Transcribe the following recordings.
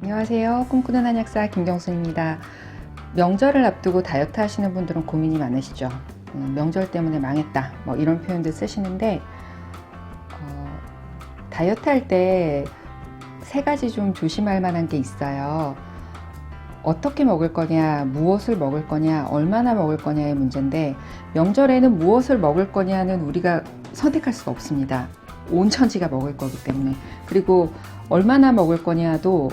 안녕하세요. 꿈꾸는 한약사 김경순입니다. 명절을 앞두고 다이어트 하시는 분들은 고민이 많으시죠. 명절 때문에 망했다 뭐 이런 표현들 쓰시는데 다이어트 할 때 세 가지 좀 조심할 만한 게 있어요. 어떻게 먹을 거냐, 무엇을 먹을 거냐, 얼마나 먹을 거냐의 문제인데, 명절에는 무엇을 먹을 거냐는 우리가 선택할 수가 없습니다. 온 천지가 먹을 거기 때문에. 그리고 얼마나 먹을 거냐도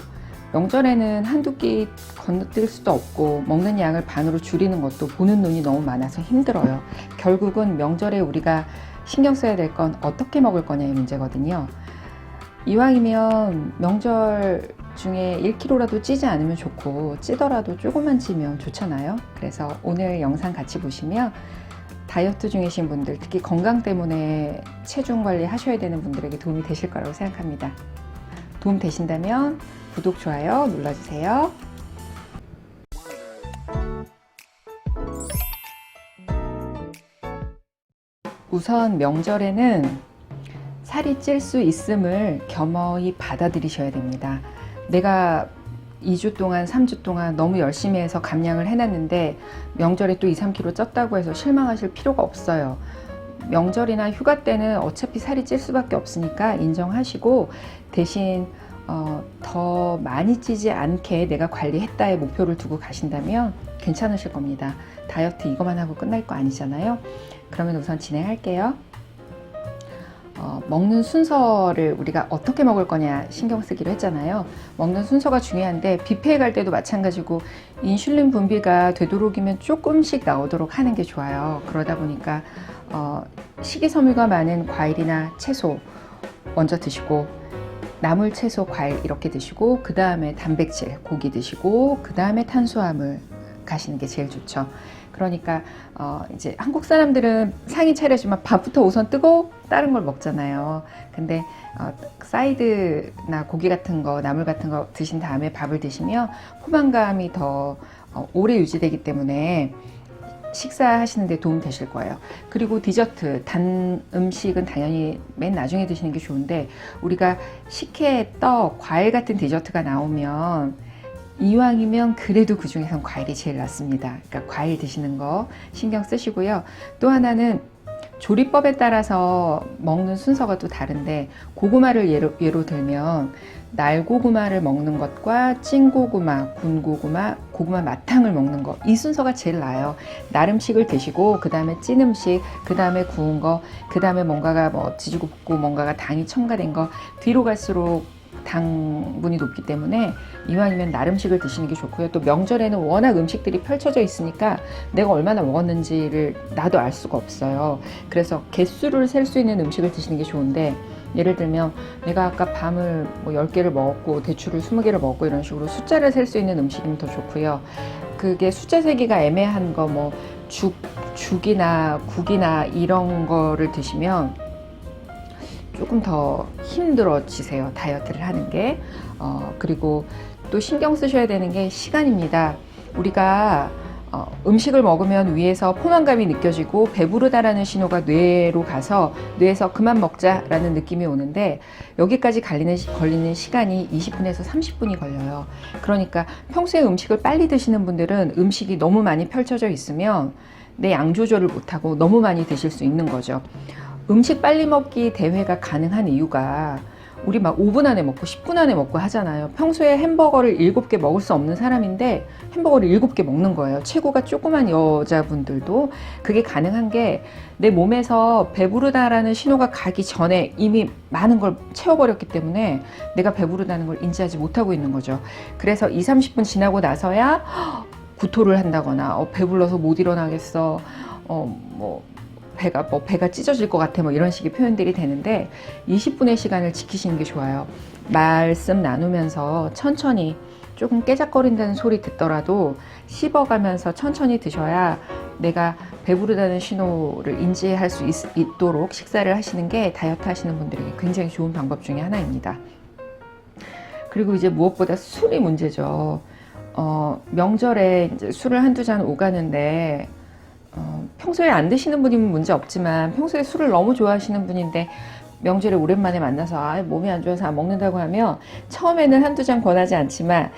명절에는 한두 끼 건너뛸 수도 없고, 먹는 양을 반으로 줄이는 것도 보는 눈이 너무 많아서 힘들어요. 결국은 명절에 우리가 신경 써야 될 건 어떻게 먹을 거냐의 문제거든요. 이왕이면 명절 중에 1kg라도 찌지 않으면 좋고, 찌더라도 조금만 찌면 좋잖아요. 그래서 오늘 영상 같이 보시면 다이어트 중이신 분들, 특히 건강 때문에 체중 관리 하셔야 되는 분들에게 도움이 되실 거라고 생각합니다. 도움 되신다면 구독, 좋아요 눌러주세요. 우선 명절에는 살이 찔 수 있음을 겸허히 받아들이셔야 됩니다. 내가 2주 동안, 3주 동안 너무 열심히 해서 감량을 해놨는데 명절에 또 2, 3kg 쪘다고 해서 실망하실 필요가 없어요. 명절이나 휴가 때는 어차피 살이 찔 수밖에 없으니까 인정하시고, 대신 더 많이 찌지 않게 내가 관리했다의 목표를 두고 가신다면 괜찮으실 겁니다. 다이어트 이거만 하고 끝날 거 아니잖아요. 그러면 우선 진행할게요. 먹는 순서를 우리가 어떻게 먹을 거냐 신경 쓰기로 했잖아요. 먹는 순서가 중요한데, 뷔페에 갈 때도 마찬가지고 인슐린 분비가 되도록이면 조금씩 나오도록 하는 게 좋아요. 그러다 보니까 식이섬유가 많은 과일이나 채소 먼저 드시고, 나물, 채소, 과일 이렇게 드시고, 그 다음에 단백질, 고기 드시고, 그 다음에 탄수화물 가시는 게 제일 좋죠. 그러니까 이제 한국 사람들은 상이 차려지만 밥부터 우선 뜨고 다른 걸 먹잖아요. 근데 사이드나 고기 같은 거, 나물 같은 거 드신 다음에 밥을 드시면 포만감이 더 오래 유지되기 때문에 식사하시는 데 도움 되실 거예요. 그리고 디저트, 단 음식은 당연히 맨 나중에 드시는 게 좋은데, 우리가 식혜, 떡, 과일 같은 디저트가 나오면 이왕이면 그래도 그 중에선 과일이 제일 낫습니다. 그러니까 과일 드시는 거 신경 쓰시고요. 또 하나는 조리법에 따라서 먹는 순서가 또 다른데, 고구마를 예로 들면 날고구마를 먹는 것과 찐고구마, 군고구마, 고구마 마탕을 먹는 거, 이 순서가 제일 나아요. 날 음식을 드시고, 그 다음에 찐 음식, 그 다음에 구운 거, 그 다음에 뭔가가 뭐 지지고 뭔가가 당이 첨가된 거, 뒤로 갈수록 당분이 높기 때문에 이왕이면 날 음식을 드시는 게 좋고요. 또 명절에는 워낙 음식들이 펼쳐져 있으니까 내가 얼마나 먹었는지를 나도 알 수가 없어요. 그래서 개수를 셀 수 있는 음식을 드시는 게 좋은데, 예를 들면 내가 아까 밤을 뭐 10개를 먹었고 대추를 20개를 먹고 이런 식으로 숫자를 셀 수 있는 음식이면 더 좋고요. 그게 숫자 세기가 애매한 거, 뭐 죽이나 국이나 이런 거를 드시면 조금 더 힘들어지세요, 다이어트를 하는 게. 그리고 또 신경 쓰셔야 되는 게 시간입니다. 우리가 음식을 먹으면 위에서 포만감이 느껴지고 배부르다라는 신호가 뇌로 가서 뇌에서 그만 먹자라는 느낌이 오는데, 여기까지 걸리는 시간이 20분에서 30분이 걸려요. 그러니까 평소에 음식을 빨리 드시는 분들은 음식이 너무 많이 펼쳐져 있으면 내 양 조절을 못하고 너무 많이 드실 수 있는 거죠. 음식 빨리 먹기 대회가 가능한 이유가, 우리 막 5분 안에 먹고 10분 안에 먹고 하잖아요. 평소에 햄버거를 7개 먹을 수 없는 사람인데 햄버거를 7개 먹는 거예요. 체구가 조그만 여자분들도. 그게 가능한 게, 내 몸에서 배부르다라는 신호가 가기 전에 이미 많은 걸 채워버렸기 때문에 내가 배부르다는 걸 인지하지 못하고 있는 거죠. 그래서 2, 30분 지나고 나서야 구토를 한다거나 배불러서 못 일어나겠어, 배가 찢어질 것 같아, 뭐 이런 식의 표현들이 되는데, 20분의 시간을 지키시는 게 좋아요. 말씀 나누면서 천천히, 조금 깨작거린다는 소리 듣더라도 씹어가면서 천천히 드셔야 내가 배부르다는 신호를 인지할 수 있도록 식사를 하시는 게 다이어트 하시는 분들에게 굉장히 좋은 방법 중에 하나입니다. 그리고 이제 무엇보다 술이 문제죠. 명절에 이제 술을 한두 잔 오가는데, 평소에 안 드시는 분이면 문제 없지만 평소에 술을 너무 좋아하시는 분인데 명절에 오랜만에 만나서 몸이 안 좋아서 안 먹는다고 하면 처음에는 한두 잔 권하지 않지만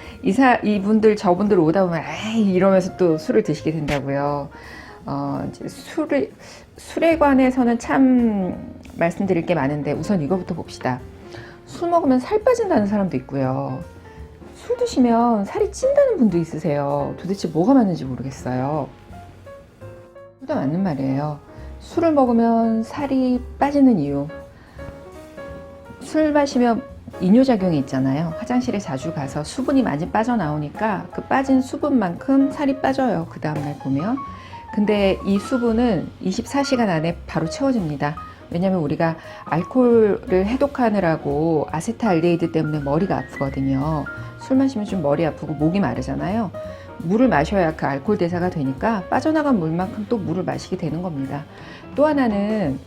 이분들 저분들 오다 보면 에이 이러면서 또 술을 드시게 된다고요. 이제 술에 관해서는 참 말씀드릴 게 많은데 우선 이거부터 봅시다. 술 먹으면 살 빠진다는 사람도 있고요. 술 드시면 살이 찐다는 분도 있으세요. 도대체 뭐가 맞는지 모르겠어요. 둘 다 맞는 말이에요. 술을 먹으면 살이 빠지는 이유. 술 마시면 이뇨작용이 있잖아요. 화장실에 자주 가서 수분이 많이 빠져나오니까 그 빠진 수분만큼 살이 빠져요. 그 다음날 보면. 근데 이 수분은 24시간 안에 바로 채워집니다. 왜냐면 우리가 알코올을 해독하느라고 아세트알데히드 때문에 머리가 아프거든요. 술 마시면 좀 머리 아프고 목이 마르잖아요. 물을 마셔야 그 알코올 대사가 되니까 빠져나간 물만큼 또 물을 마시게 되는 겁니다. 또 하나는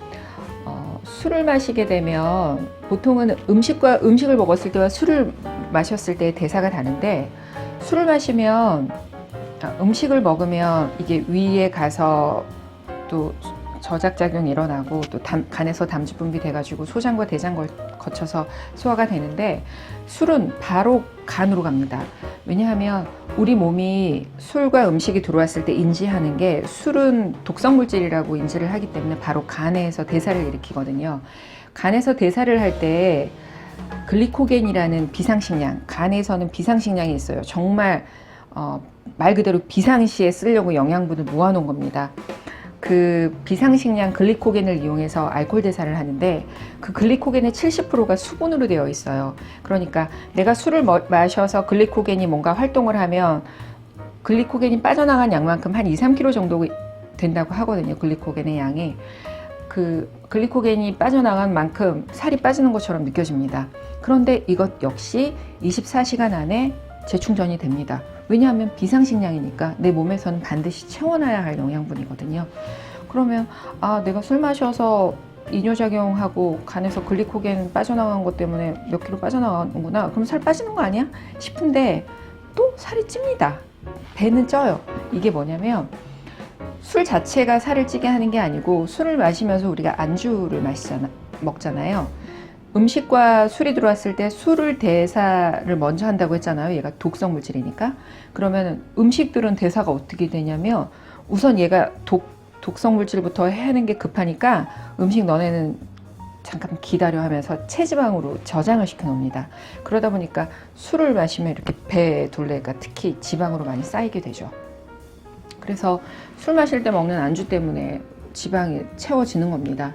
술을 마시게 되면 보통은 음식을 먹었을 때와 술을 마셨을 때 대사가 다른데 술을 마시면 음식을 먹으면 이게 위에 가서 또 저작작용이 일어나고 또 간에서 담즙 분비돼가지고 소장과 대장 거쳐서 소화가 되는데 술은 바로 간으로 갑니다. 왜냐하면 우리 몸이 술과 음식이 들어왔을 때 인지하는 게 술은 독성물질이라고 인지를 하기 때문에 바로 간에서 대사를 일으키거든요. 간에서 대사를 할 때 글리코겐이라는 비상식량, 간에서는 비상식량이 있어요. 정말 말 그대로 비상시에 쓰려고 영양분을 모아놓은 겁니다. 그 비상식량 글리코겐을 이용해서 알코올 대사를 하는데 그 글리코겐의 70%가 수분으로 되어 있어요. 그러니까 내가 술을 마셔서 글리코겐이 뭔가 활동을 하면 글리코겐이 빠져나간 양만큼 한 2-3kg 정도 된다고 하거든요. 글리코겐의 양이. 그 글리코겐이 빠져나간 만큼 살이 빠지는 것처럼 느껴집니다. 그런데 이것 역시 24시간 안에 재충전이 됩니다. 왜냐하면 비상식량이니까 내 몸에서는 반드시 채워놔야 할 영양분이거든요. 그러면 내가 술 마셔서 이뇨작용하고 간에서 글리코겐 빠져나간 것 때문에 몇 킬로 빠져나가는구나. 그럼 살 빠지는 거 아니야? 싶은데 또 살이 찝니다. 배는 쪄요. 이게 뭐냐면 술 자체가 살을 찌게 하는 게 아니고 술을 마시면서 우리가 안주를 먹잖아요. 음식과 술이 들어왔을 때 술을 대사를 먼저 한다고 했잖아요. 얘가 독성 물질이니까. 그러면 음식들은 대사가 어떻게 되냐면 우선 얘가 독성 물질부터 하는 게 급하니까 음식 너네는 잠깐 기다려 하면서 체지방으로 저장을 시켜 놓습니다. 그러다 보니까 술을 마시면 이렇게 배 둘레가 특히 지방으로 많이 쌓이게 되죠. 그래서 술 마실 때 먹는 안주 때문에 지방이 채워지는 겁니다.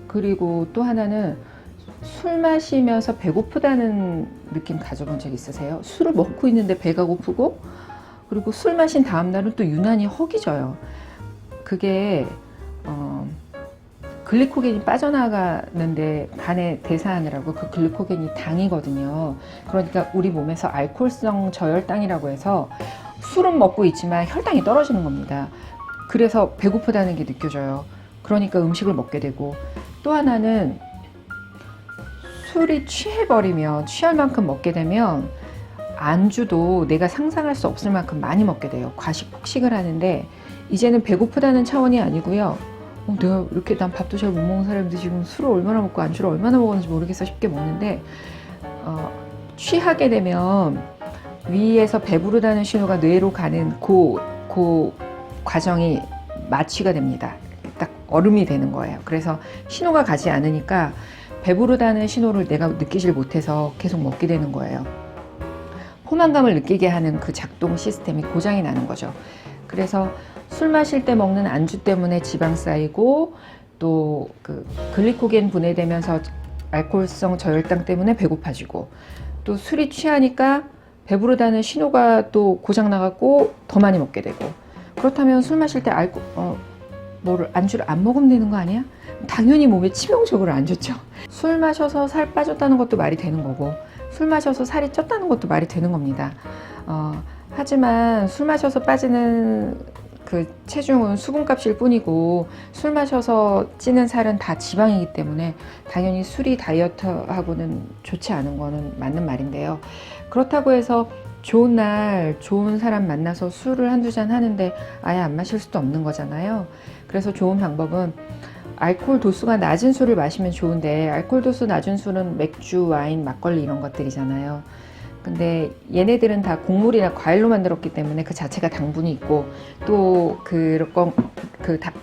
그리고 또 하나는 술 마시면서 배고프다는 느낌 가져본 적 있으세요? 술을 먹고 있는데 배가 고프고 그리고 술 마신 다음 날은 또 유난히 허기져요. 그게 글리코겐이 빠져나가는데 간에 대사하느라고 그 글리코겐이 당이거든요. 그러니까 우리 몸에서 알코올성 저혈당이라고 해서 술은 먹고 있지만 혈당이 떨어지는 겁니다. 그래서 배고프다는 게 느껴져요. 그러니까 음식을 먹게 되고 또 하나는 술이 취해버리면 취할 만큼 먹게 되면 안주도 내가 상상할 수 없을 만큼 많이 먹게 돼요. 과식 폭식을 하는데 이제는 배고프다는 차원이 아니고요. 내가 이렇게 난 밥도 잘 못 먹는 사람인데 지금 술을 얼마나 먹고 안주를 얼마나 먹었는지 모르겠어 쉽게 먹는데 취하게 되면 위에서 배부르다는 신호가 뇌로 가는 그 과정이 마취가 됩니다. 딱 얼음이 되는 거예요. 그래서 신호가 가지 않으니까 배부르다는 신호를 내가 느끼질 못해서 계속 먹게 되는 거예요. 포만감을 느끼게 하는 그 작동 시스템이 고장이 나는 거죠. 그래서 술 마실 때 먹는 안주 때문에 지방 쌓이고 또 그 글리코겐 분해되면서 알코올성 저혈당 때문에 배고파지고 또 술이 취하니까 배부르다는 신호가 또 고장 나갖고 더 많이 먹게 되고 그렇다면 술 마실 때 안주를 안 먹으면 되는 거 아니야? 당연히 몸에 치명적으로 안 좋죠. 술 마셔서 살 빠졌다는 것도 말이 되는 거고 술 마셔서 살이 쪘다는 것도 말이 되는 겁니다. 하지만 술 마셔서 빠지는 그 체중은 수분값일 뿐이고 술 마셔서 찌는 살은 다 지방이기 때문에 당연히 술이 다이어트하고는 좋지 않은 거는 맞는 말인데요. 그렇다고 해서 좋은 날 좋은 사람 만나서 술을 한두 잔 하는데 아예 안 마실 수도 없는 거잖아요. 그래서 좋은 방법은 알코올 도수가 낮은 술을 마시면 좋은데, 알코올 도수 낮은 술은 맥주, 와인, 막걸리 이런 것들이잖아요. 근데 얘네들은 다 곡물이나 과일로 만들었기 때문에 그 자체가 당분이 있고, 또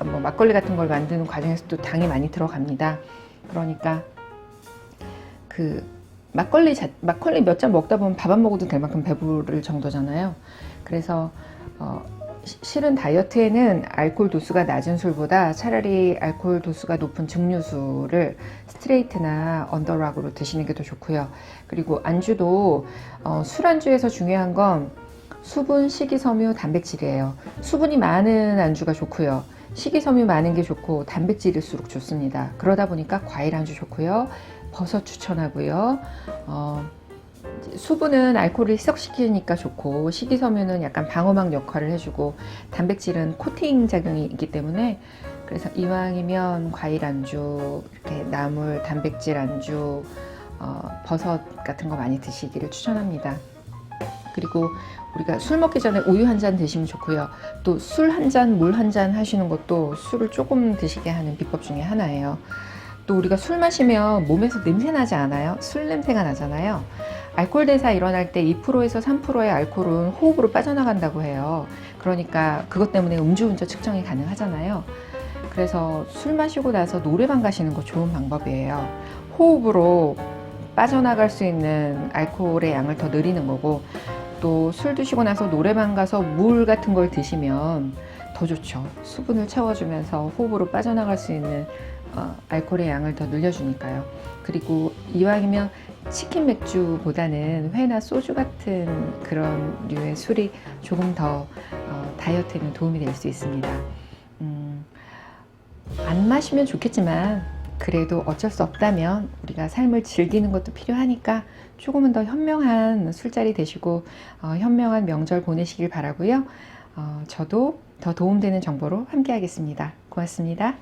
뭐 막걸리 같은 걸 만드는 과정에서 또 당이 많이 들어갑니다. 그러니까 막걸리 몇 잔 먹다 보면 밥 안 먹어도 될 만큼 배부를 정도잖아요. 그래서 실은 다이어트에는 알코올 도수가 낮은 술보다 차라리 알코올 도수가 높은 증류수를 스트레이트나 언더락으로 드시는 게 더 좋고요. 그리고 안주도 술안주에서 중요한 건 수분, 식이섬유, 단백질이에요. 수분이 많은 안주가 좋고요. 식이섬유 많은 게 좋고 단백질일수록 좋습니다. 그러다 보니까 과일 안주 좋고요. 버섯 추천하고요. 수분은 알코올을 희석시키니까 좋고, 식이섬유는 약간 방어막 역할을 해주고, 단백질은 코팅 작용이 있기 때문에, 그래서 이왕이면 과일 안주, 이렇게 나물 단백질 안주, 버섯 같은 거 많이 드시기를 추천합니다. 그리고 우리가 술 먹기 전에 우유 한 잔 드시면 좋고요. 또 술 한 잔, 물 한 잔 하시는 것도 술을 조금 드시게 하는 비법 중에 하나예요. 또 우리가 술 마시면 몸에서 냄새 나지 않아요? 술 냄새가 나잖아요. 알코올 대사 일어날 때 2%에서 3%의 알코올은 호흡으로 빠져나간다고 해요. 그러니까 그것 때문에 음주운전 측정이 가능하잖아요. 그래서 술 마시고 나서 노래방 가시는 거 좋은 방법이에요. 호흡으로 빠져나갈 수 있는 알코올의 양을 더 늘리는 거고, 또 술 드시고 나서 노래방 가서 물 같은 걸 드시면 더 좋죠. 수분을 채워주면서 호흡으로 빠져나갈 수 있는 알코올의 양을 더 늘려주니까요. 그리고 이왕이면 치킨 맥주보다는 회나 소주 같은 그런 류의 술이 조금 더 다이어트에는 도움이 될 수 있습니다. 안 마시면 좋겠지만 그래도 어쩔 수 없다면 우리가 삶을 즐기는 것도 필요하니까 조금은 더 현명한 술자리 되시고 현명한 명절 보내시길 바라고요. 저도 더 도움되는 정보로 함께 하겠습니다. 고맙습니다.